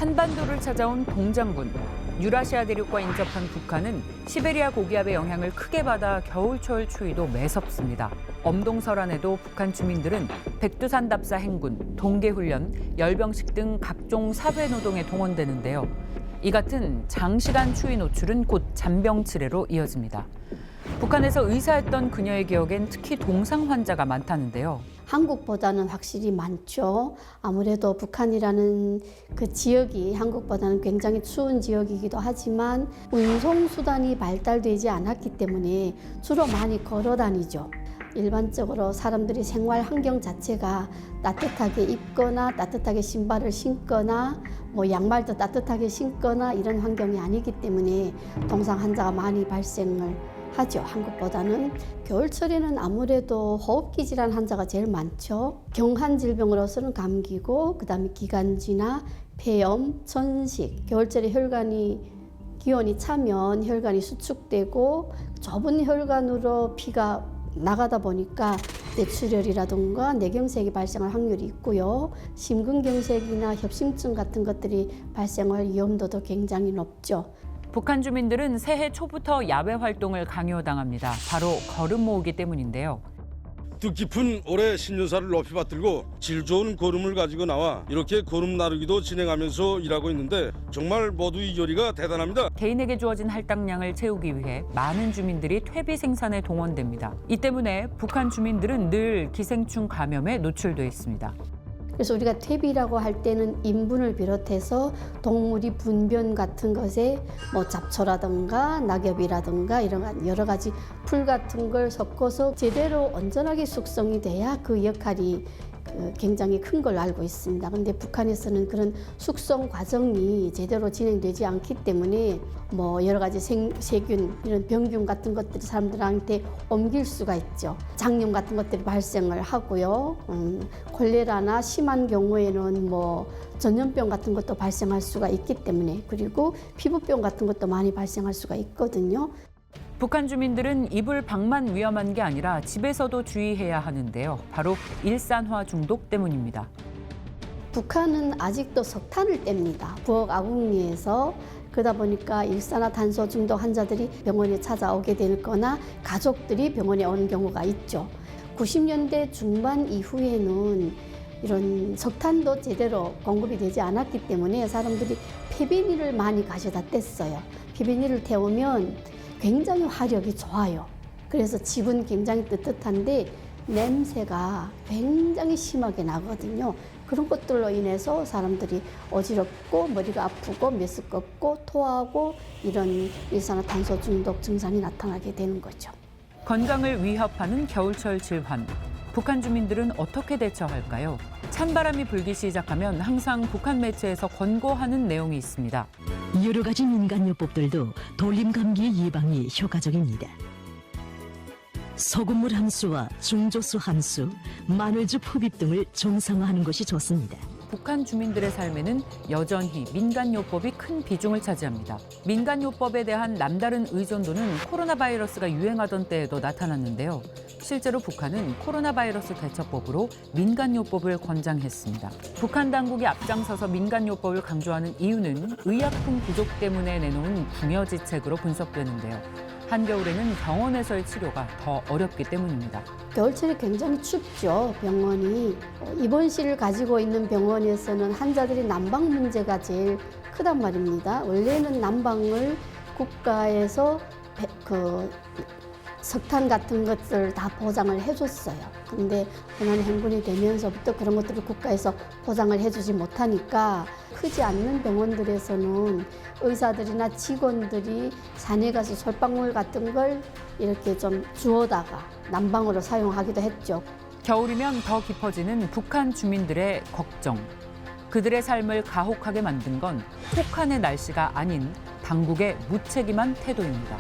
한반도를 찾아온 동장군. 유라시아 대륙과 인접한 북한은 시베리아 고기압의 영향을 크게 받아 겨울철 추위도 매섭습니다. 엄동설안에도 북한 주민들은 백두산 답사 행군, 동계훈련, 열병식 등 각종 사회 노동에 동원되는데요. 이 같은 장시간 추위 노출은 곧 잔병치레로 이어집니다. 북한에서 의사했던 그녀의 기억엔 특히 동상 환자가 많다는데요. 한국보다는 확실히 많죠. 아무래도 북한이라는 그 지역이 한국보다는 굉장히 추운 지역이기도 하지만 운송수단이 발달되지 않았기 때문에 주로 많이 걸어 다니죠. 일반적으로 사람들이 생활 환경 자체가 따뜻하게 입거나 따뜻하게 신발을 신거나 양말도 따뜻하게 신거나 이런 환경이 아니기 때문에 동상 환자가 많이 발생을 하죠. 한국보다는. 겨울철에는 아무래도 호흡기 질환 환자가 제일 많죠. 경한 질병으로서는 감기고 그다음에 기관지나 폐염, 천식. 겨울철에 기온이 차면 혈관이 수축되고 좁은 혈관으로 피가 나가다 보니까 뇌출혈이라든가 뇌경색이 발생할 확률이 있고요. 심근경색이나 협심증 같은 것들이 발생할 위험도도 굉장히 높죠. 북한 주민들은 새해 초부터 야외 활동을 강요당합니다. 바로 거름 모으기 때문인데요. 뜻깊은 올해 신년사를 높이 받들고 질 좋은 거름을 가지고 나와 이렇게 거름 나르기도 진행하면서 일하고 있는데 정말 모두 이 요리가 대단합니다. 개인에게 주어진 할당량을 채우기 위해 많은 주민들이 퇴비 생산에 동원됩니다. 이 때문에 북한 주민들은 늘 기생충 감염에 노출돼 있습니다. 그래서 우리가 퇴비라고 할 때는 인분을 비롯해서 동물이 분변 같은 것에 잡초라든가 낙엽이라든가 이런 여러 가지 풀 같은 걸 섞어서 제대로 온전하게 숙성이 돼야 그 역할이 굉장히 큰 걸 알고 있습니다. 그런데 북한에서는 그런 숙성 과정이 제대로 진행되지 않기 때문에 여러 가지 세균, 이런 병균 같은 것들이 사람들한테 옮길 수가 있죠. 장염 같은 것들이 발생을 하고요. 콜레라나 심한 경우에는 전염병 같은 것도 발생할 수가 있기 때문에, 그리고 피부병 같은 것도 많이 발생할 수가 있거든요. 북한 주민들은 이불 밖만 위험한 게 아니라 집에서도 주의해야 하는데요. 바로 일산화 중독 때문입니다. 북한은 아직도 석탄을 뗍니다. 부엌 아궁이에서. 그러다 보니까 일산화탄소 중독 환자들이 병원에 찾아오게 될 거나 가족들이 병원에 오는 경우가 있죠. 90년대 중반 이후에는 이런 석탄도 제대로 공급이 되지 않았기 때문에 사람들이 폐비닐을 많이 가져다 뗐어요. 폐비닐을 태우면 굉장히 화력이 좋아요. 그래서 집은 굉장히 뜨뜻한데 냄새가 굉장히 심하게 나거든요. 그런 것들로 인해서 사람들이 어지럽고 머리가 아프고 메스껍고 토하고 이런 일산화탄소 중독 증상이 나타나게 되는 거죠. 건강을 위협하는 겨울철 질환. 북한 주민들은 어떻게 대처할까요? 찬바람이 불기 시작하면 항상 북한 매체에서 권고하는 내용이 있습니다. 여러 가지 민간요법들도 돌림 감기 예방이 효과적입니다. 소금물 함수와 중조수 함수, 마늘즙 흡입 등을 정상화하는 것이 좋습니다. 북한 주민들의 삶에는 여전히 민간요법이 큰 비중을 차지합니다. 민간요법에 대한 남다른 의존도는 코로나 바이러스가 유행하던 때에도 나타났는데요. 실제로 북한은 코로나 바이러스 대처법으로 민간요법을 권장했습니다. 북한 당국이 앞장서서 민간요법을 강조하는 이유는 의약품 부족 때문에 내놓은 궁여지책으로 분석되는데요. 한겨울에는 병원에서의 치료가 더 어렵기 때문입니다. 겨울철에 굉장히 춥죠. 병원이. 입원실을 가지고 있는 병원에서는 환자들이 난방 문제가 제일 크단 말입니다. 원래는 난방을 국가에서 석탄 같은 것들 다 보장을 해줬어요. 근데 고난의 행군이 되면서부터 그런 것들을 국가에서 보장을 해주지 못하니까 크지 않는 병원들에서는 의사들이나 직원들이 산에 가서 솔방울 같은 걸 이렇게 좀 주워다가 난방으로 사용하기도 했죠. 겨울이면 더 깊어지는 북한 주민들의 걱정. 그들의 삶을 가혹하게 만든 건 혹한의 날씨가 아닌 당국의 무책임한 태도입니다.